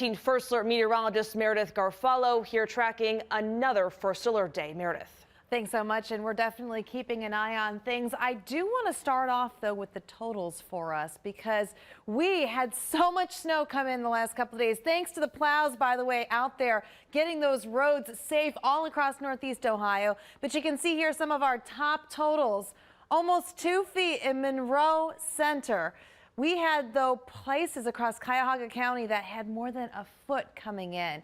First Alert meteorologist Meredith Garofalo here tracking another First Alert day. Meredith. Thanks so much, and we're definitely keeping an eye on things. I do want to start off, though, with the totals for us because we had so much snow come in the last couple of days. Thanks to the plows, by the way, out there getting those roads safe all across Northeast Ohio. But you can see here some of our top totals. Almost 2 feet in Monroe Center. We had, though, places across Cuyahoga County that had more than a foot coming in.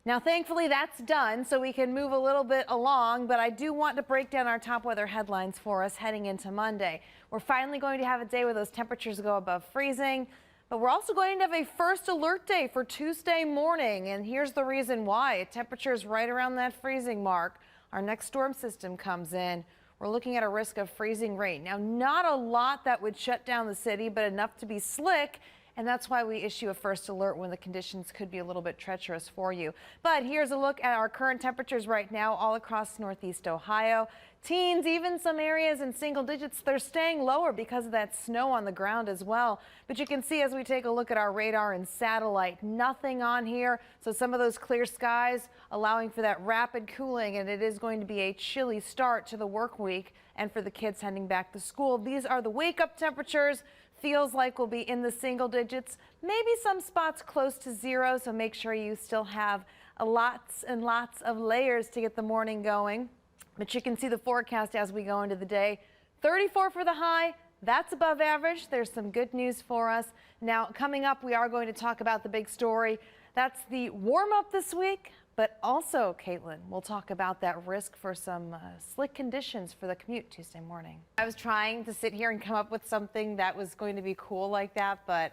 Now, thankfully, that's done, so we can move a little bit along, but I do want to break down our top weather headlines for us heading into Monday. We're finally going to have a day where those temperatures go above freezing, but we're also going to have a first alert day for Tuesday morning, and here's the reason why. Temperatures right around that freezing mark. Our next storm system comes in. We're looking at a risk of freezing rain. Now, not a lot that would shut down the city, but enough to be slick. And that's why we issue a first alert when the conditions could be a little bit treacherous for you. But here's a look at our current temperatures right now all across Northeast Ohio. Teens, even some areas in single digits, they're staying lower because of that snow on the ground as well. But you can see as we take a look at our radar and satellite, nothing on here. So some of those clear skies allowing for that rapid cooling, and it is going to be a chilly start to the work week and for the kids heading back to school. These are the wake up temperatures. Feels like we'll be in the single digits, maybe some spots close to zero, so make sure you still have lots and lots of layers to get the morning going. But you can see the forecast as we go into the day. 34 for the high. That's above average. There's some good news for us. Now, coming up, we are going to talk about the big story. That's the warm up this week. But also, Caitlin, we'll talk about that risk for some slick conditions for the commute Tuesday morning. I was trying to sit here and come up with something that was going to be cool like that, but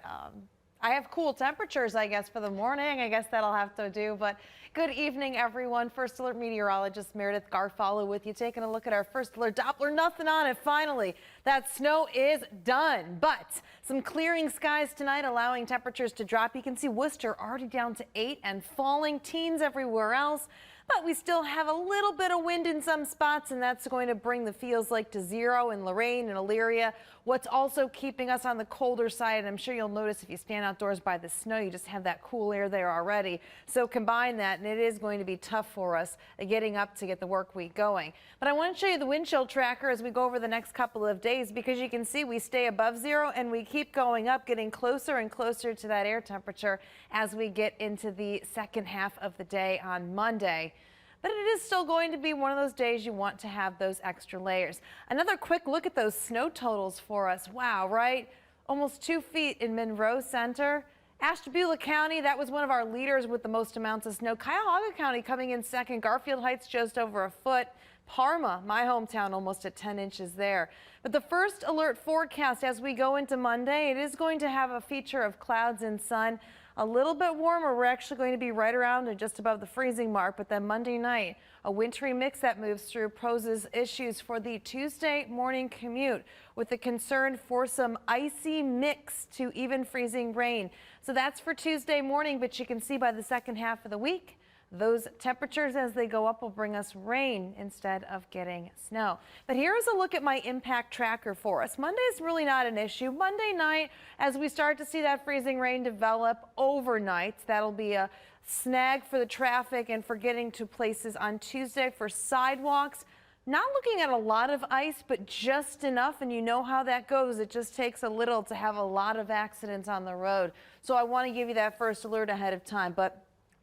I have cool temperatures, I guess, for the morning. I guess that'll have to do. But good evening, everyone. First Alert meteorologist Meredith Garofalo with you, taking a look at our First Alert Doppler. Nothing on it. Finally, that snow is done. But some clearing skies tonight, allowing temperatures to drop. You can see Worcester already down to 8 and falling. Teens everywhere else. But we still have a little bit of wind in some spots, and that's going to bring the feels like to 0 in Lorain and Elyria. What's also keeping us on the colder side, and I'm sure you'll notice if you stand outdoors by the snow, you just have that cool air there already. So combine that, and it is going to be tough for us getting up to get the work week going. But I want to show you the wind chill tracker as we go over the next couple of days, because you can see we stay above 0 and we keep going up, getting closer and closer to that air temperature as we get into the second half of the day on Monday. But it is still going to be one of those days you want to have those extra layers. Another quick look at those snow totals for us. Wow, right? Almost 2 feet in Monroe Center. Ashtabula County, that was one of our leaders with the most amounts of snow. Cuyahoga County coming in second. Garfield Heights just over a foot. Parma, my hometown, almost at 10 inches there. But the first alert forecast as we go into Monday, it is going to have a feature of clouds and sun. A little bit warmer. We're actually going to be right around and just above the freezing mark. But then Monday night, a wintry mix that moves through poses issues for the Tuesday morning commute with the concern for some icy mix to even freezing rain. So that's for Tuesday morning. But you can see by the second half of the week, those temperatures as they go up will bring us rain instead of getting snow. But here's a look at my impact tracker for us. Monday is really not an issue. Monday night, as we start to see that freezing rain develop overnight, that'll be a snag for the traffic and for getting to places on Tuesday for sidewalks. Not looking at a lot of ice, but just enough, and you know how that goes. It just takes a little to have a lot of accidents on the road. So I want to give you that first alert ahead of time. But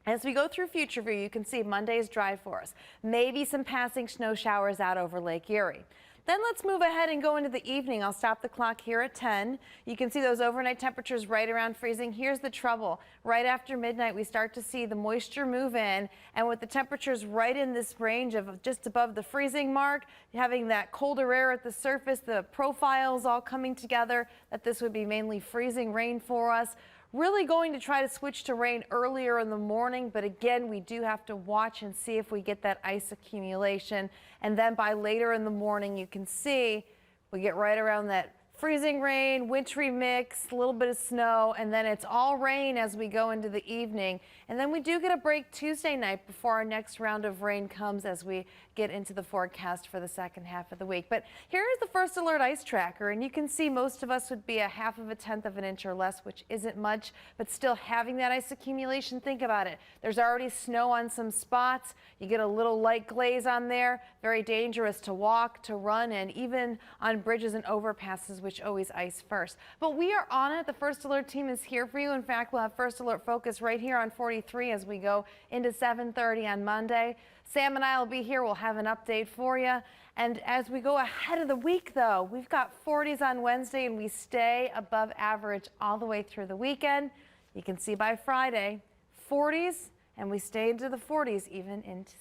as we go through future view, you can see Monday is dry for us. Maybe some passing snow showers out over Lake Erie. Then let's move ahead and go into the evening. I'll stop the clock here at 10. You can see those overnight temperatures right around freezing. Here's the trouble. Right after midnight, we start to see the moisture move in. And with the temperatures right in this range of just above the freezing mark, having that colder air at the surface, the profiles all coming together, that this would be mainly freezing rain for us. Really going to try to switch to rain earlier in the morning, but again, we do have to watch and see if we get that ice accumulation. And then by later in the morning, you can see we get right around that freezing rain, wintry mix, a little bit of snow, and then it's all rain as we go into the evening. And then we do get a break Tuesday night before our next round of rain comes as we get into the forecast for the second half of the week. But here is the First Alert Ice Tracker, and you can see most of us would be a 1/2 of an inch or less, which isn't much, but still having that ice accumulation, think about it. There's already snow on some spots. You get a little light glaze on there, very dangerous to walk, to run, and even on bridges and overpasses, which always ice first. But we are on it. The First Alert team is here for you. In fact, we'll have First Alert Focus right here on 43 as we go into 7:30 on Monday. Sam and I will be here. We'll have an update for you. And as we go ahead of the week, though, we've got 40s on Wednesday, and we stay above average all the way through the weekend. You can see by Friday, 40s, and we stay into the 40s even into